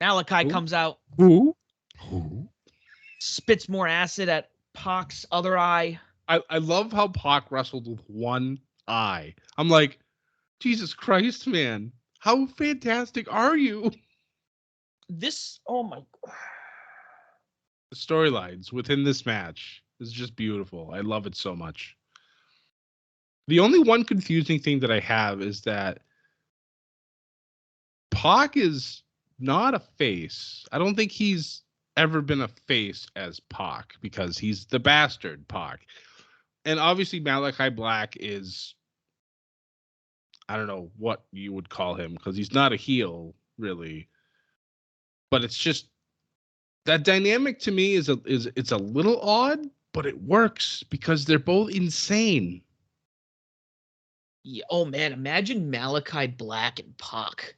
Malachi comes out. Who? Spits more acid at Pac's other eye. I love how Pac wrestled with one eye. I'm like, Jesus Christ, man. How fantastic are you? Oh my God. The storylines within this match is just beautiful. I love it so much. The only one confusing thing that I have is that Pac is not a face. I don't think he's ever been a face as Pac because he's the bastard Pac. And obviously Malachi Black is, I don't know what you would call him because he's not a heel really. But it's just that dynamic to me is it's a little odd, but it works because they're both insane. Yeah. Oh man, imagine Malachi Black and Pac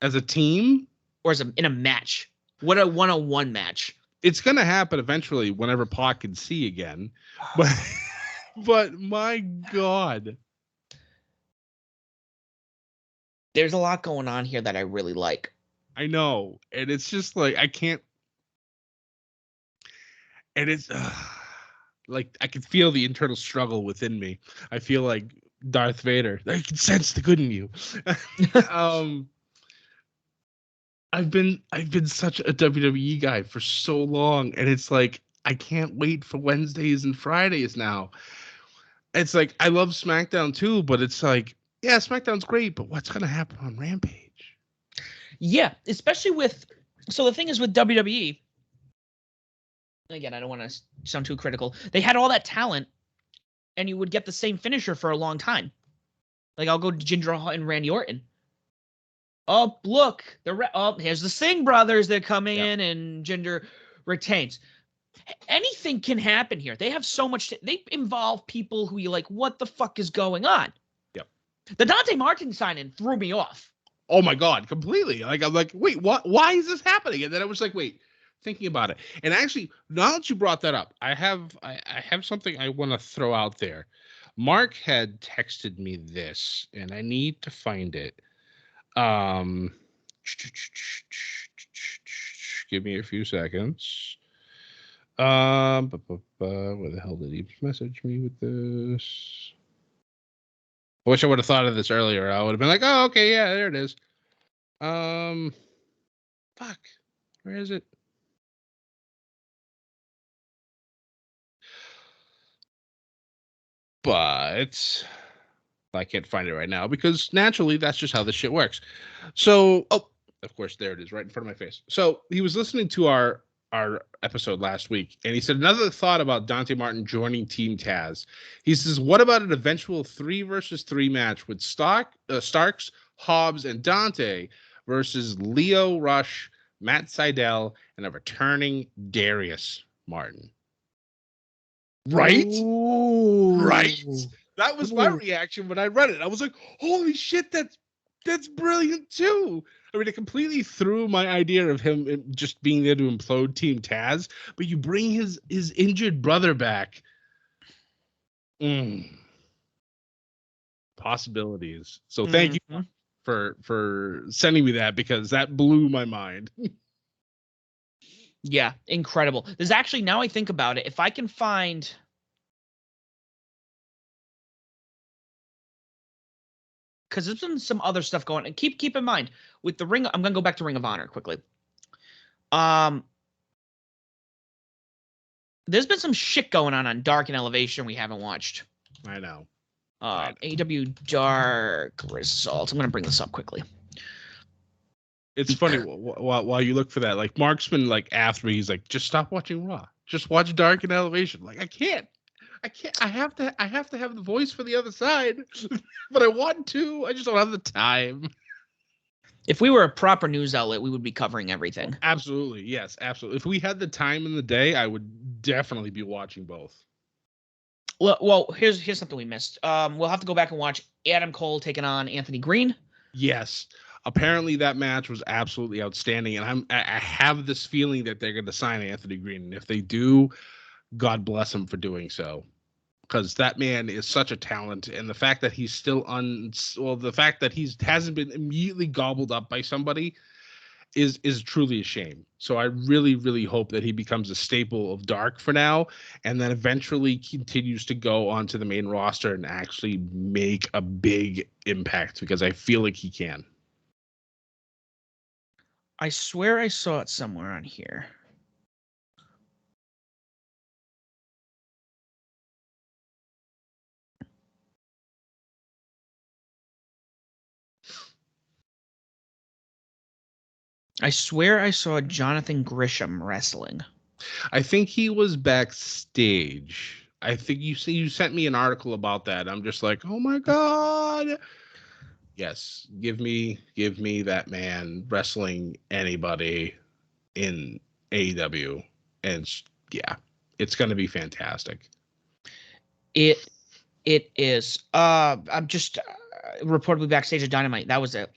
as a team or in a match. What a one-on-one match. It's gonna happen eventually whenever Pac can see again, but my God, there's a lot going on here that I really like. I know, and it's just like I can't. And it's like I can feel the internal struggle within me. I feel like Darth Vader. I can sense the good in you. I've been such a WWE guy for so long, and it's like I can't wait for Wednesdays and Fridays now. It's like I love SmackDown too, but it's like, yeah, SmackDown's great, but what's gonna happen on Rampage? Yeah, especially so the thing is with WWE. Again, I don't want to sound too critical. They had all that talent, and you would get the same finisher for a long time. Like, I'll go to Jinder and Randy Orton. Oh, look. Here's the Singh brothers. They're coming in, and Jinder retains. Anything can happen here. They have so much. They involve people who you're like, what the fuck is going on? Yep. The Dante Martin sign-in threw me off. Oh, my God. Completely. Like, I'm like, wait, what? Why is this happening? And then I was like, wait. Thinking about it, and actually, now that you brought that up, I have something I want to throw out there. Mark had texted me this, and I need to find it. Give me a few seconds. Where the hell did he message me with this? I wish I would have thought of this earlier. I would have been like, oh, okay, yeah, there it is. Fuck. Where is it? But I can't find it right now because naturally that's just how this shit works. So, oh, of course, there it is, right in front of my face. So he was listening to our episode last week, and he said another thought about Dante Martin joining Team Taz. He says, "What about an eventual 3 versus 3 match with Starks, Hobbs, and Dante versus Leo Rush, Matt Sydal, and a returning Darius Martin?" Right? Ooh. Right? That was my reaction when I read it. I was like, holy shit, that's brilliant too. I mean, it completely threw my idea of him just being there to implode Team Taz, but you bring his injured brother back. Possibilities. So thank you for sending me that because that blew my mind. Yeah, incredible. There's actually, now I think about it, if I can find... because there's been some other stuff going on. And keep in mind, with the Ring... I'm going to go back to Ring of Honor quickly. There's been some shit going on Dark and Elevation we haven't watched. I know. AW Dark results. I'm going to bring this up quickly. It's funny while you look for that. Like Mark's been like after me, he's like, just stop watching Raw. Just watch Dark and Elevation. Like I can't. I have to have the voice for the other side, but I want to. I just don't have the time. If we were a proper news outlet, we would be covering everything. Absolutely, yes, absolutely. If we had the time in the day, I would definitely be watching both. Well, here's something we missed. We'll have to go back and watch Adam Cole taking on Anthony Green. Yes. Apparently that match was absolutely outstanding, and I have this feeling that they're going to sign Anthony Green, and if they do, God bless him for doing so, because that man is such a talent, and the fact that he's still the fact that he hasn't been immediately gobbled up by somebody is truly a shame. So I really, really hope that he becomes a staple of Dark for now, and then eventually continues to go onto the main roster and actually make a big impact, because I feel like he can. I swear I saw it somewhere on here. I swear I saw Jonathan Grisham wrestling. I think he was backstage. I think you sent me an article about that. I'm just like, oh my God. Yes, give me that man wrestling anybody in AEW, and yeah, it's going to be fantastic. It is. I'm just reportedly backstage at Dynamite. That was it.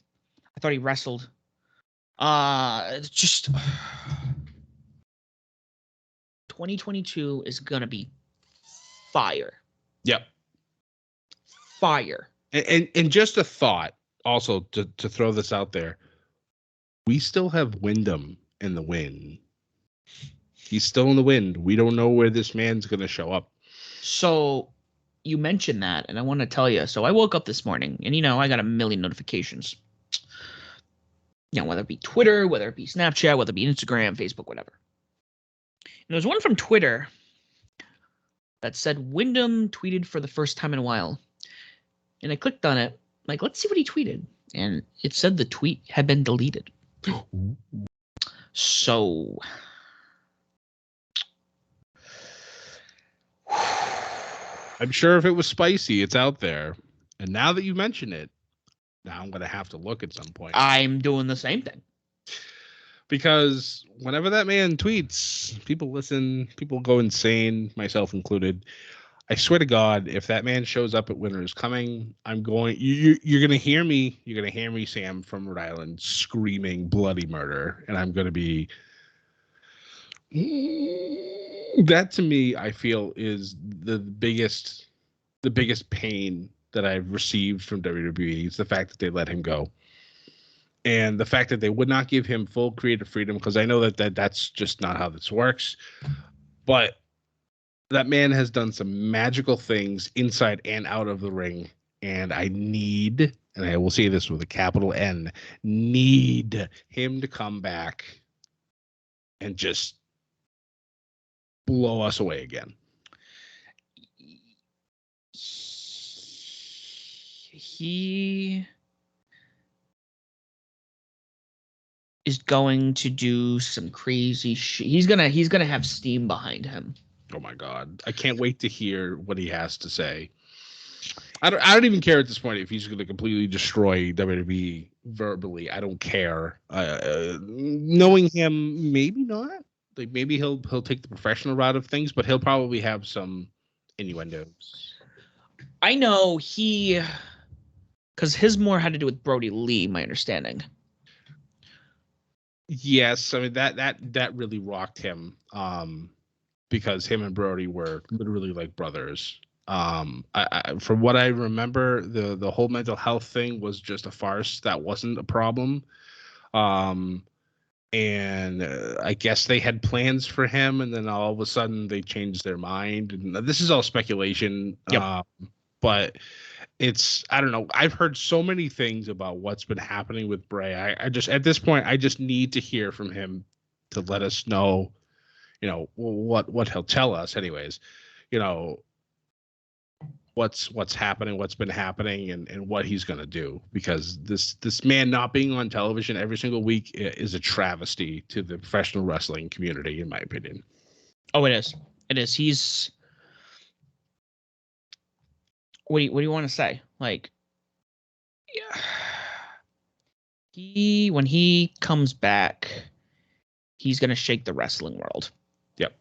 I thought he wrestled. Just 2022 is gonna be fire. Yep. Fire. And just a thought, also to throw this out there, we still have Wyndham in the wind. He's still in the wind. We don't know where this man's going to show up. So you mentioned that, and I want to tell you. So I woke up this morning, and I got a million notifications. Whether it be Twitter, whether it be Snapchat, whether it be Instagram, Facebook, whatever. And there was one from Twitter that said Wyndham tweeted for the first time in a while. And I clicked on it, like, let's see what he tweeted. And it said the tweet had been deleted. So I'm sure if it was spicy, it's out there. And now that you mention it, now I'm going to have to look at some point. I'm doing the same thing. Because whenever that man tweets, people listen, people go insane, myself included. I swear to God, if that man shows up at Winter is Coming, I'm going. You're going to hear me. You're going to hear me, Sam from Rhode Island, screaming bloody murder, and I'm going to be. That to me, I feel, is the biggest pain that I've received from WWE. It's the fact that they let him go, and the fact that they would not give him full creative freedom, because I know that that's just not how this works. But that man has done some magical things inside and out of the ring. And I need, and I will say this with a capital N, need him to come back and just blow us away again. He is going to do some crazy shit. He's gonna have steam behind him. Oh my God. I can't wait to hear what he has to say. I don't even care at this point if he's going to completely destroy WWE verbally. I don't care. Knowing him, maybe not. Like maybe he'll take the professional route of things, but he'll probably have some innuendos. I know because his more had to do with Brody Lee, my understanding. Yes, I mean that really rocked him. Because him and Brody were literally like brothers. From what I remember, the whole mental health thing was just a farce. That wasn't a problem. And I guess they had plans for him, and then all of a sudden they changed their mind. And this is all speculation. Yep. But it's, I don't know. I've heard so many things about what's been happening with Bray. I just, at this point, I just need to hear from him to let us know, what he'll tell us anyways, what's happening, what's been happening, and what he's going to do, because this man not being on television every single week is a travesty to the professional wrestling community, in my opinion. Oh, it is. He's what do you want to say? Like, yeah, when he comes back, he's going to shake the wrestling world. Yep.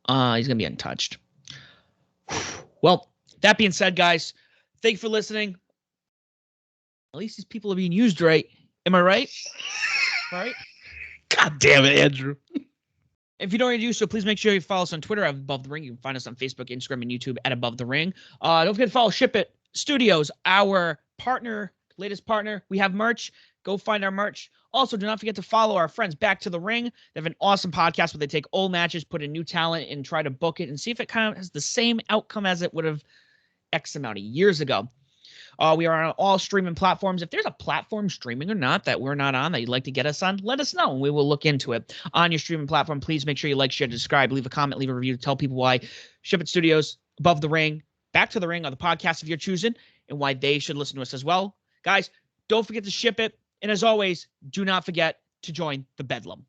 He's going to be untouched. Well, that being said, guys, thank you for listening. At least these people are being used right. Am I right? Right? God damn it, Andrew. If you don't already do so, please make sure you follow us on Twitter at Above the Ring. You can find us on Facebook, Instagram, and YouTube at Above the Ring. Don't forget to follow Ship It Studios, our partner, latest partner. We have merch. Go find our merch. Also, do not forget to follow our friends Back to the Ring. They have an awesome podcast where they take old matches, put in new talent, and try to book it and see if it kind of has the same outcome as it would have X amount of years ago. We are on all streaming platforms. If there's a platform, streaming or not, that we're not on that you'd like to get us on, let us know and we will look into it. On your streaming platform, please make sure you like, share, subscribe, leave a comment, leave a review, tell people why Ship It Studios, Above the Ring, Back to the Ring are the podcast of your choosing and why they should listen to us as well. Guys, don't forget to ship it. And as always, do not forget to join the Bedlam.